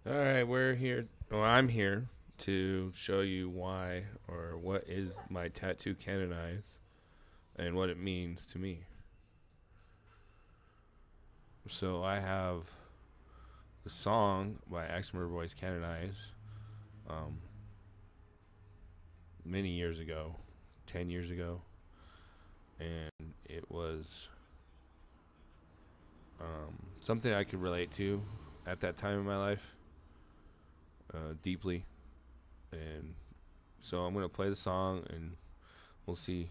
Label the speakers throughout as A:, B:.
A: All right, we're here. Well, I'm here to show you why or what is my tattoo Canonize and what it means to me. So I have the song by Axe Murder Boys, Canonize, many years ago, 10 years ago, and it was something I could relate to at that time in my life deeply. And so I'm going to play the song and we'll see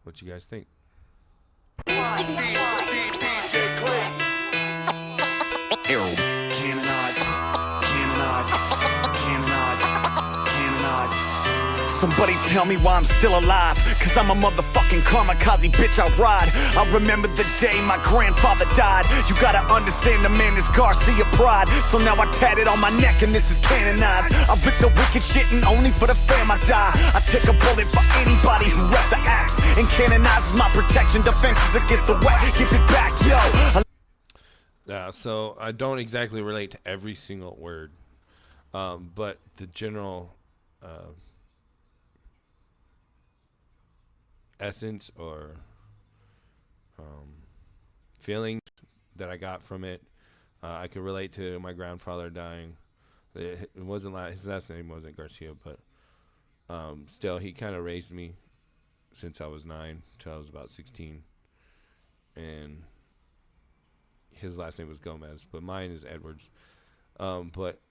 A: what you guys think.
B: Somebody tell me why I'm still alive, cause I'm a motherfucking kamikaze bitch, I ride. I remember the day my grandfather died. You gotta understand the man is Garcia pride. So now I tat it on my neck and this is canonized. I rip the wicked shit and only for the fam I die. I take a bullet for anybody who rep the axe, and canonizes my protection, defenses against the wet. Give it back, yo.
A: So I don't exactly relate to every single word, but the general essence or feelings that I got from it, I could relate to my grandfather dying. It wasn't his last name wasn't Garcia, but still he kind of raised me since I was 9 till I was about 16, and his last name was Gomez, but mine is Edwards. But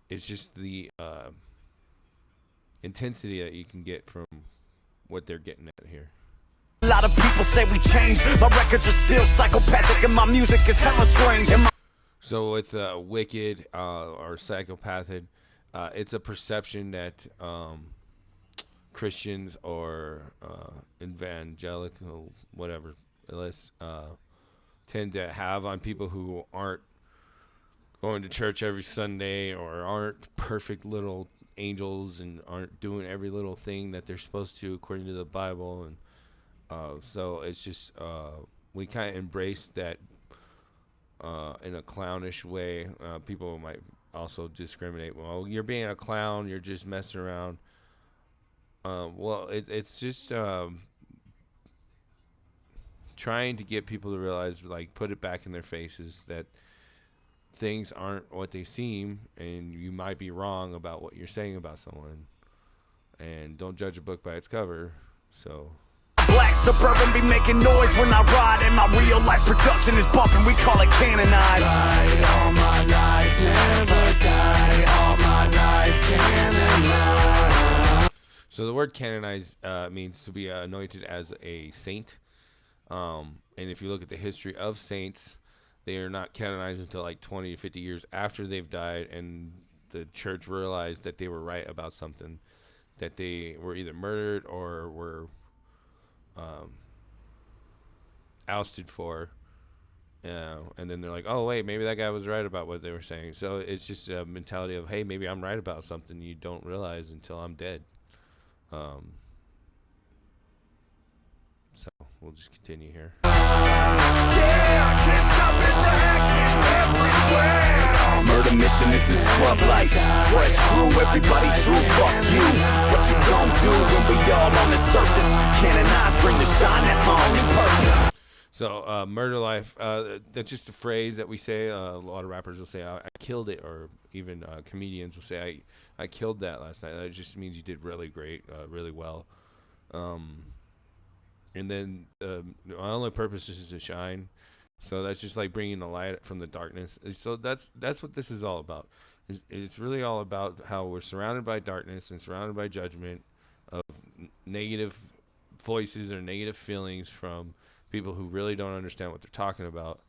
A: it's just the intensity that you can get from what they're getting at here.
B: A lot of people say we changed. My records are still psychopathic and my music is hella strange.
A: So with wicked or psychopathic, it's a perception that Christians or evangelical, whatever, tend to have on people who aren't going to church every Sunday or aren't perfect little angels and aren't doing every little thing that they're supposed to according to the Bible. And so it's just we kind of embrace that in a clownish way. People might also discriminate. Well, you're being a clown, you're just messing around. Well, it's just trying to get people to realize, like, put it back in their faces that things aren't what they seem, and you might be wrong about what you're saying about someone, and don't judge a book by its cover. So
B: Black Suburban be making noise when I ride, and my real life production is bumping, we call it Canonize.
C: Die all my life, never die all my life, canonize.
A: So the word canonize means to be anointed as a saint. And if you look at the history of saints, they are not canonized until like 20 to 50 years after they've died, and the church realized that they were right about something, that they were either murdered or were ousted for. And then they're like, oh, wait, maybe that guy was right about what they were saying. So it's just a mentality of, hey, maybe I'm right about something you don't realize until I'm dead. So we'll just continue here.
B: Murder mission, this is scrub life. Fresh crew, everybody true, fuck you. What you gon' do when we all on the surface? Canonize, bring the shine, that's my only purpose.
A: So murder life, that's just a phrase that we say. A lot of rappers will say, I killed it, or even comedians will say, I killed that last night. That just means you did really great, really well. And then my only purpose is to shine. So that's just like bringing the light from the darkness. So that's what this is all about. It's really all about how we're surrounded by darkness and surrounded by judgment of negative voices or negative feelings from people who really don't understand what they're talking about,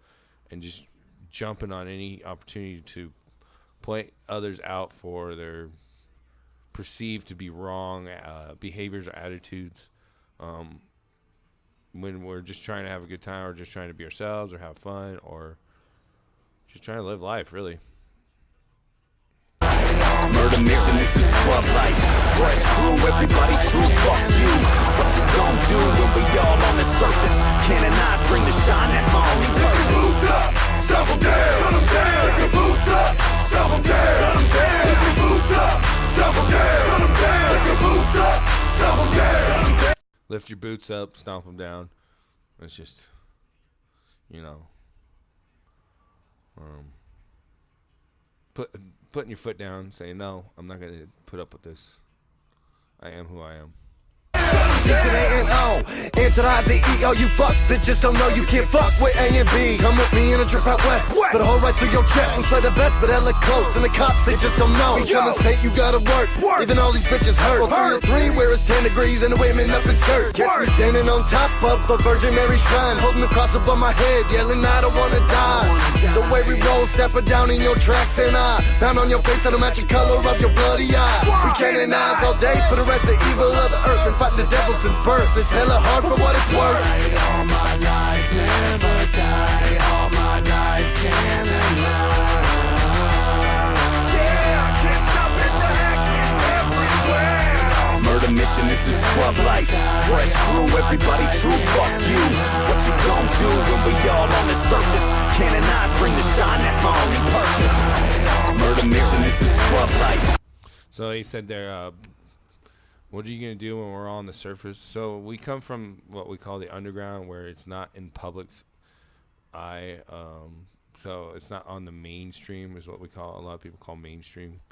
A: and just jumping on any opportunity to point others out for their perceived to be wrong behaviors or attitudes. When we're just trying to have a good time, or just trying to be ourselves, or have fun, or just trying to live life, really.
B: Murder mission, this is scrub life. Fresh crew, everybody true, fuck you. What you gon' do when we all on the surface? Canonize, bring the shine, that's my only purpose.
C: Moved up, several down, shut 'em down.
A: lift your boots up, stomp them down. It's just, you know, putting your foot down, saying no, I'm not gonna put up with this. I am who I am.
D: Canonize EO, you fucks that just don't know you can't fuck with AMB. Come with me in a trip out west. Put a hole right through your chest and play the best, but hella close. And the cops, they just don't know. In some state, you gotta work. Even all these bitches hurt. Well, 303, where it's 10 degrees and the women up in skirt. Catch me standing on top of a Virgin Mary shrine, holding the cross above my head, yelling, I don't wanna die. The way we roll, step it down in your tracks, and I pound on your face that'll match the color of your bloody eye. We canonize all day for the rest of evil of the earth and fight the devil since birth. It's hella hard for what it's worth.
C: All my life, never die. All my life, canonize.
B: Yeah, I can't stop it, the action's everywhere. Murder mission, this is scrub life. Fresh crew, everybody true, fuck you. What you gon' do when we all on the surface? Canonize, bring the shine, that's my only purpose. Murder mission, this is scrub life.
A: So he said there, what are you going to do when we're all on the surface? So we come from what we call the underground, where it's not in public's eye. So it's not on the mainstream, is what we call, a lot of people call mainstream.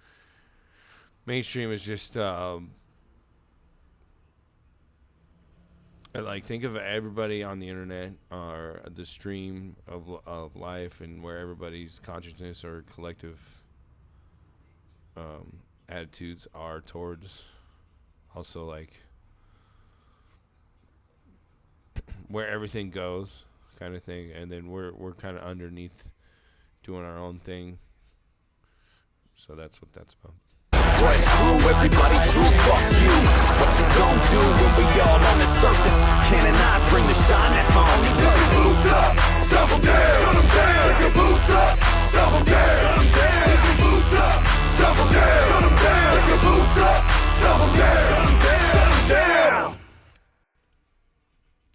A: Mainstream is just, like, think of everybody on the internet or the stream of life, and where everybody's consciousness or collective attitudes are towards. Also, like, where everything goes, kind of thing, and then we're kind of underneath, doing our own thing. So that's what that's about.
B: Fresh crew, everybody true, fuck you. What you gon' do when we all on the surface? Canonize, bring the shine, that's my only purpose. Boots up, stop them down, shut them down. Pick your boots up, stop them down, shut them down. Pick your boots up, stop them down, shut them down. Pick your boots up, stop them down, shut them down, shut them down.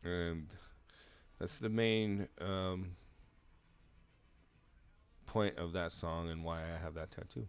A: And that's the main point of that song and why I have that tattoo.